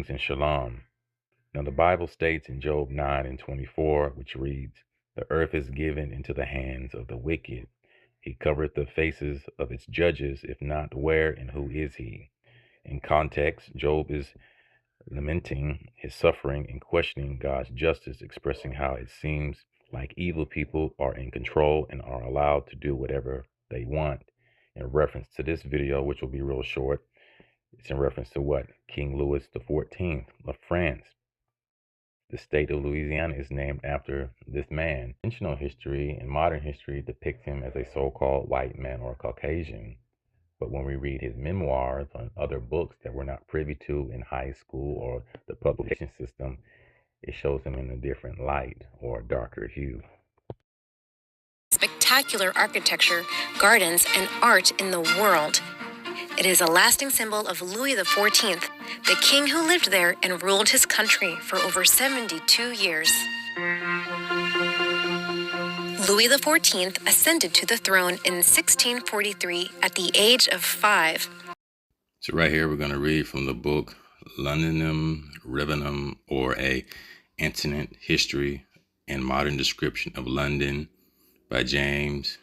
Greetings and shalom. Now the Bible states in Job 9:24, which reads, "The earth is given into the hands of the wicked. He covereth the faces of its judges. If not, where and who is he?" In context, Job is lamenting his suffering and questioning God's justice, expressing how it seems like evil people are in control and are allowed to do whatever they want. In reference to this video, which will be real short, it's in reference to what? King Louis XIV of France. The state of Louisiana is named after this man. Conventional history and modern history depicts him as a so-called white man or Caucasian. But when we read his memoirs and other books that we're not privy to in high school or the publication system, it shows him in a different light or a darker hue. Spectacular architecture, gardens, and art in the world. It is a lasting symbol of Louis XIV, the king who lived there and ruled his country for over 72 years. Louis XIV ascended to the throne in 1643 at the age of 5. So right here we're going to read from the book Londonum Revenum, or a Antecedent History and Modern Description of London by James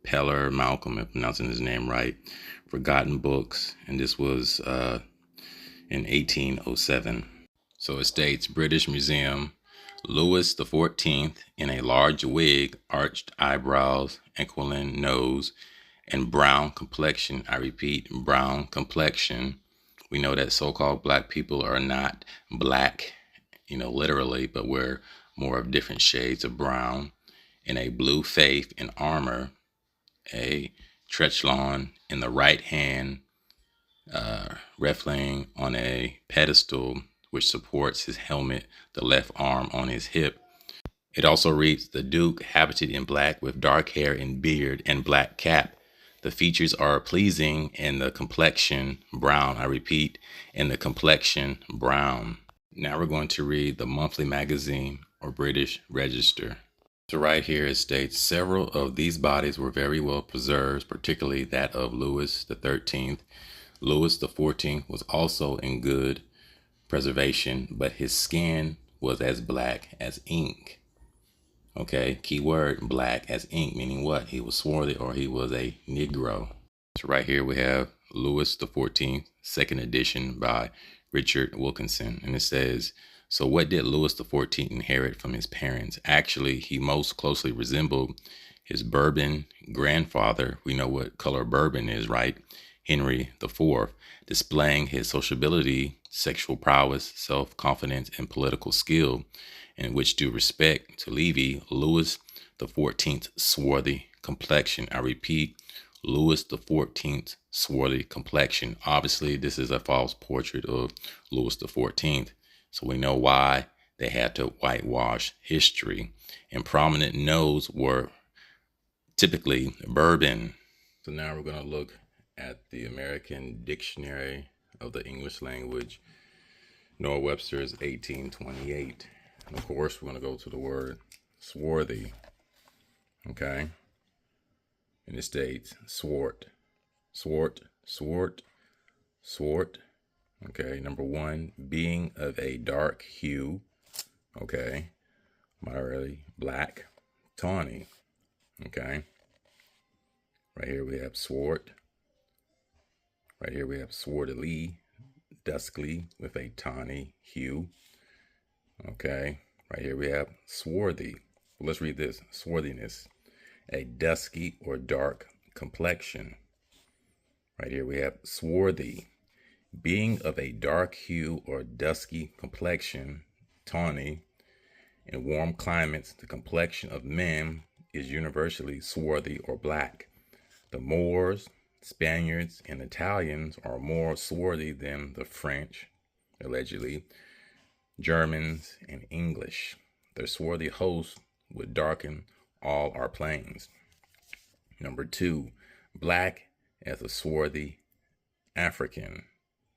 Peller Malcolm, if I'm pronouncing his name right. Forgotten Books, and this was in 1807. So it states, British Museum, Louis XIV in a large wig, arched eyebrows, aquiline nose, and brown complexion. I repeat, brown complexion. We know that so-called black people are not black, literally, but we're more of different shades of brown. In a blue faith and armor, a trechlon in the right hand, wrestling on a pedestal which supports his helmet, the left arm on his hip. It also reads, the Duke habited in black with dark hair and beard and black cap. The features are pleasing and the complexion brown. I repeat, and the complexion brown. Now we're going to read the monthly magazine or British Register. So right here it states, several of these bodies were very well preserved, particularly that of Louis XIII. Louis XIV was also in good preservation, but his skin was as black as ink. Okay, key word, black as ink, meaning what? He was swarthy, or he was a Negro. So right here we have Louis XIV, second edition by Richard Wilkinson. And it says, so what did Louis XIV inherit from his parents? Actually, he most closely resembled his Bourbon grandfather. We know what color Bourbon is, right? Henry IV, displaying his sociability, sexual prowess, self-confidence, and political skill, in which due respect to Levy, Louis XIV's swarthy complexion. I repeat, Louis XIV's swarthy complexion. Obviously, this is a false portrait of Louis XIV, so we know why they had to whitewash history. And prominent notes were typically Bourbon. So now we're going to look at the American Dictionary of the English Language, Noah Webster's 1828. And of course, we're going to go to the word swarthy. Okay. And it states swart. Okay. Number one, being of a dark hue. Okay. Moderately black. Tawny. Okay. Right here we have swart. Right here we have swartily, duskly with a tawny hue. Okay, right here we have swarthy. Let's read this. Swarthiness, a dusky or dark complexion. Right here we have swarthy, being of a dark hue or dusky complexion, tawny. In warm climates, the complexion of men is universally swarthy or black. The Moors, Spaniards, and Italians are more swarthy than the French, allegedly, Germans, and English. Their swarthy host would darken all our plains. Number two, black as a swarthy African.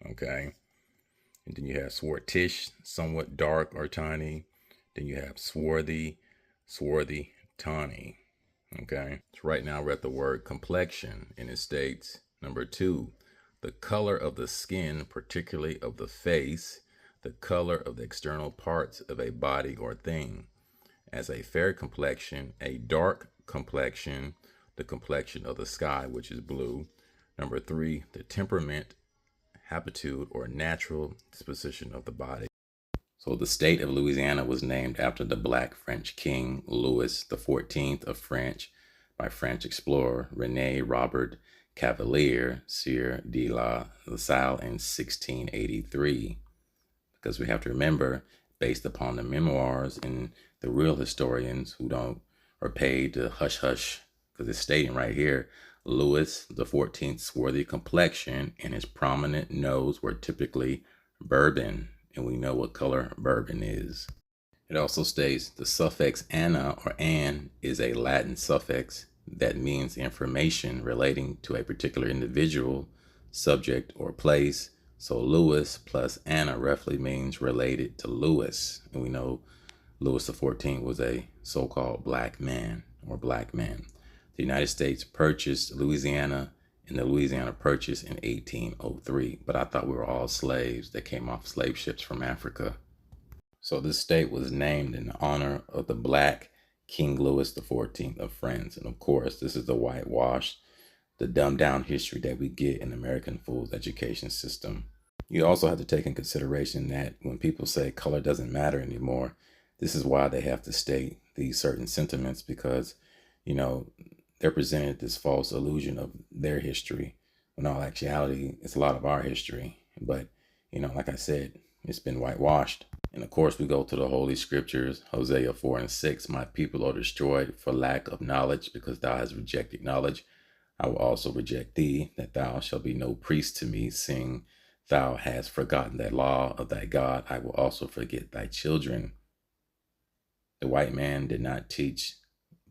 Okay. And then you have swartish, somewhat dark or tawny. Then you have swarthy, tawny. Okay. So right now we're at the word complexion, and it states, number two, the color of the skin, particularly of the face, the color of the external parts of a body or thing, as a fair complexion, a dark complexion, the complexion of the sky, which is blue. Number three, the temperament, habitude, or natural disposition of the body. So the state of Louisiana was named after the Black French king Louis XIV of France by French explorer René Robert Cavelier, Sieur de la Salle in 1683. Because we have to remember, based upon the memoirs and the real historians who don't are paid to hush hush, because it's stating right here, Louis XIV's swarthy complexion and his prominent nose were typically Bourbon, and we know what color Bourbon is. It also states the suffix "ana" or "an" is a Latin suffix that means information relating to a particular individual, subject, or place. So Louis plus "ana" roughly means related to Louis. And we know Louis XIV was a so-called black man or black man. The United States purchased Louisiana in the Louisiana Purchase in 1803. But I thought we were all slaves that came off slave ships from Africa. So this state was named in honor of the black King Louis XIV of France. And of course, this is the whitewashed, the dumbed down history that we get in American fool's education system. You also have to take in consideration that when people say color doesn't matter anymore, this is why they have to state these certain sentiments, because, they're presented this false illusion of their history. In all actuality, it's a lot of our history. But, like I said, it's been whitewashed. And of course, we go to the Holy Scriptures, Hosea 4:6. My people are destroyed for lack of knowledge, because thou hast rejected knowledge. I will also reject thee, that thou shalt be no priest to me, seeing thou hast forgotten that law of thy God. I will also forget thy children. The white man did not teach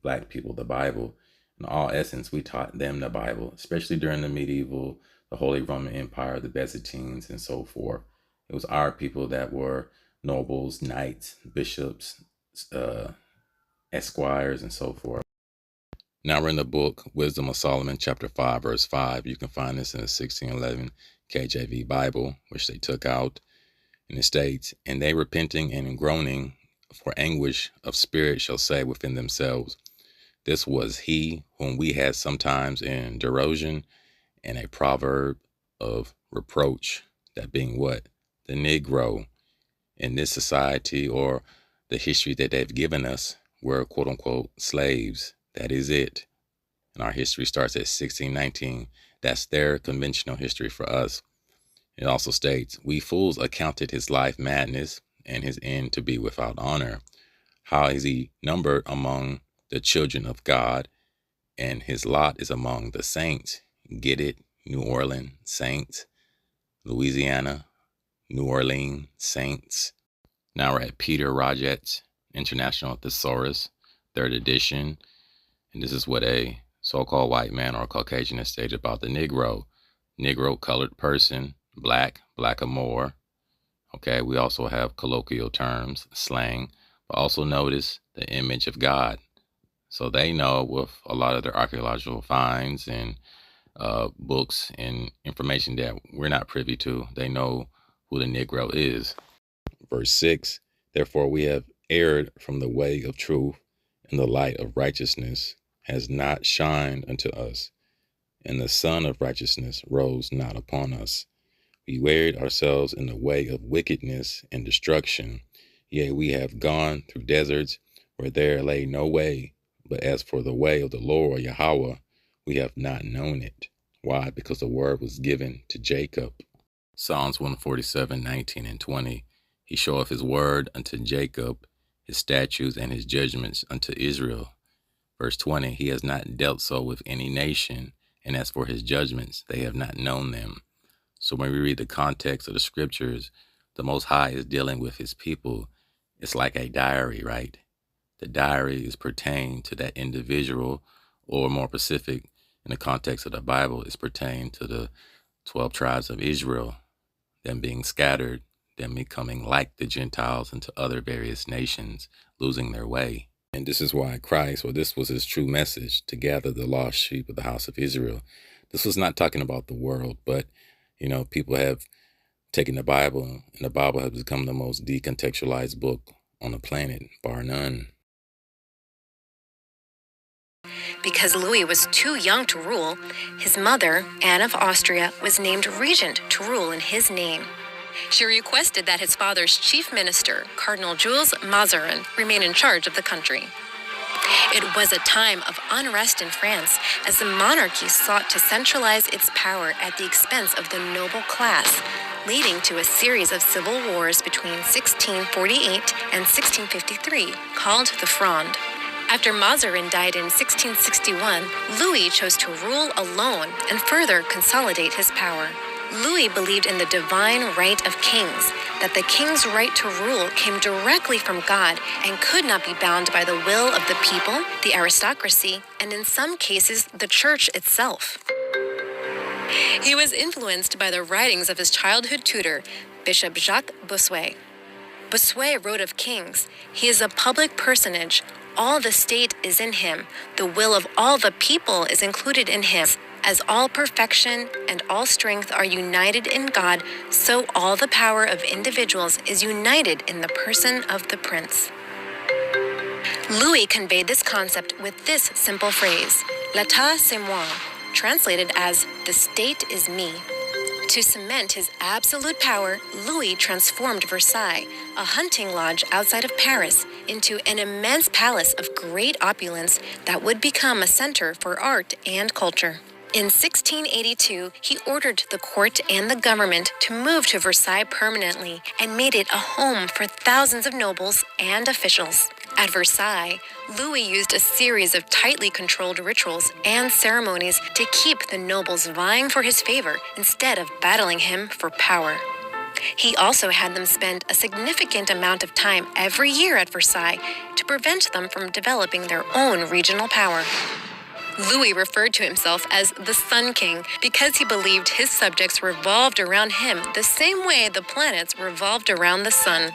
black people the Bible. In all essence, we taught them the Bible, especially during the medieval, the Holy Roman Empire, the Byzantines, and so forth. It was our people that were nobles, knights, bishops, esquires, and so forth. Now we're in the book Wisdom of Solomon, chapter 5, verse 5. You can find this in the 1611 KJV Bible, which they took out. And it states, and they repenting and groaning for anguish of spirit shall say within themselves, this was he whom we had sometimes in derision, and a proverb of reproach, that being what? The Negro. In this society, or the history that they've given us, we're quote unquote slaves. That is it. And our history starts at 1619. That's their conventional history for us. It also states, we fools accounted his life madness, and his end to be without honor. How is he numbered among the children of God, and his lot is among the saints. Get it? New Orleans Saints. Louisiana, New Orleans Saints. Now we're at Peter Roget's International Thesaurus, 3rd edition. And this is what a so-called white man or Caucasian has stated about the Negro. Negro, colored person, black, blackamoor. Okay, we also have colloquial terms, slang, but also notice the image of God. So they know with a lot of their archaeological finds and books and information that we're not privy to, they know who the Negro is. Verse 6, therefore we have erred from the way of truth, and the light of righteousness has not shined unto us, and the sun of righteousness rose not upon us. We wearied ourselves in the way of wickedness and destruction. Yea, we have gone through deserts where there lay no way. But as for the way of the Lord Yahweh, we have not known it. Why? Because the word was given to Jacob. Psalms 147:19 and 20. He showeth his word unto Jacob, his statutes and his judgments unto Israel. Verse 20, he has not dealt so with any nation, and as for his judgments, they have not known them. So when we read the context of the scriptures, the Most High is dealing with his people. It's like a diary, right? The diary is pertaining to that individual, or more specific, in the context of the Bible, is pertaining to the 12 tribes of Israel, them being scattered, them becoming like the Gentiles into other various nations, losing their way. And this is why Christ, or this was his true message, to gather the lost sheep of the house of Israel. This was not talking about the world, but, people have taking the Bible, and the Bible has become the most decontextualized book on the planet, bar none. Because Louis was too young to rule, his mother, Anne of Austria, was named regent to rule in his name. She requested that his father's chief minister, Cardinal Jules Mazarin, remain in charge of the country. It was a time of unrest in France as the monarchy sought to centralize its power at the expense of the noble class, leading to a series of civil wars between 1648 and 1653 called the Fronde. After Mazarin died in 1661, Louis chose to rule alone and further consolidate his power. Louis believed in the divine right of kings, that the king's right to rule came directly from God and could not be bound by the will of the people, the aristocracy, and in some cases, the church itself. He was influenced by the writings of his childhood tutor, Bishop Jacques Bossuet. Bossuet wrote of kings, "He is a public personage. All the state is in him. The will of all the people is included in him. As all perfection and all strength are united in God, so all the power of individuals is united in the person of the prince." Louis conveyed this concept with this simple phrase, "L'état c'est moi," translated as, "the state is me." To cement his absolute power, Louis transformed Versailles, a hunting lodge outside of Paris, into an immense palace of great opulence that would become a center for art and culture. In 1682, he ordered the court and the government to move to Versailles permanently and made it a home for thousands of nobles and officials. At Versailles, Louis used a series of tightly controlled rituals and ceremonies to keep the nobles vying for his favor instead of battling him for power. He also had them spend a significant amount of time every year at Versailles to prevent them from developing their own regional power. Louis referred to himself as the Sun King because he believed his subjects revolved around him the same way the planets revolved around the sun.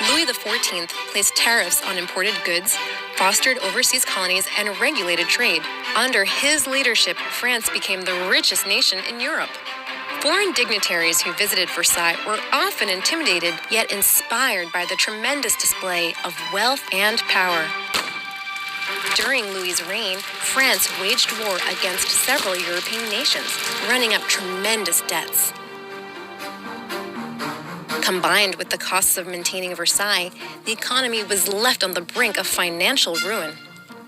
Louis XIV placed tariffs on imported goods, fostered overseas colonies, and regulated trade. Under his leadership, France became the richest nation in Europe. Foreign dignitaries who visited Versailles were often intimidated, yet inspired by the tremendous display of wealth and power. During Louis's reign, France waged war against several European nations, running up tremendous debts. Combined with the costs of maintaining Versailles, the economy was left on the brink of financial ruin.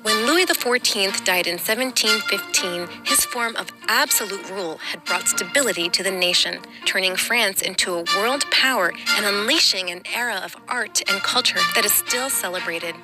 When Louis XIV died in 1715, his form of absolute rule had brought stability to the nation, turning France into a world power and unleashing an era of art and culture that is still celebrated.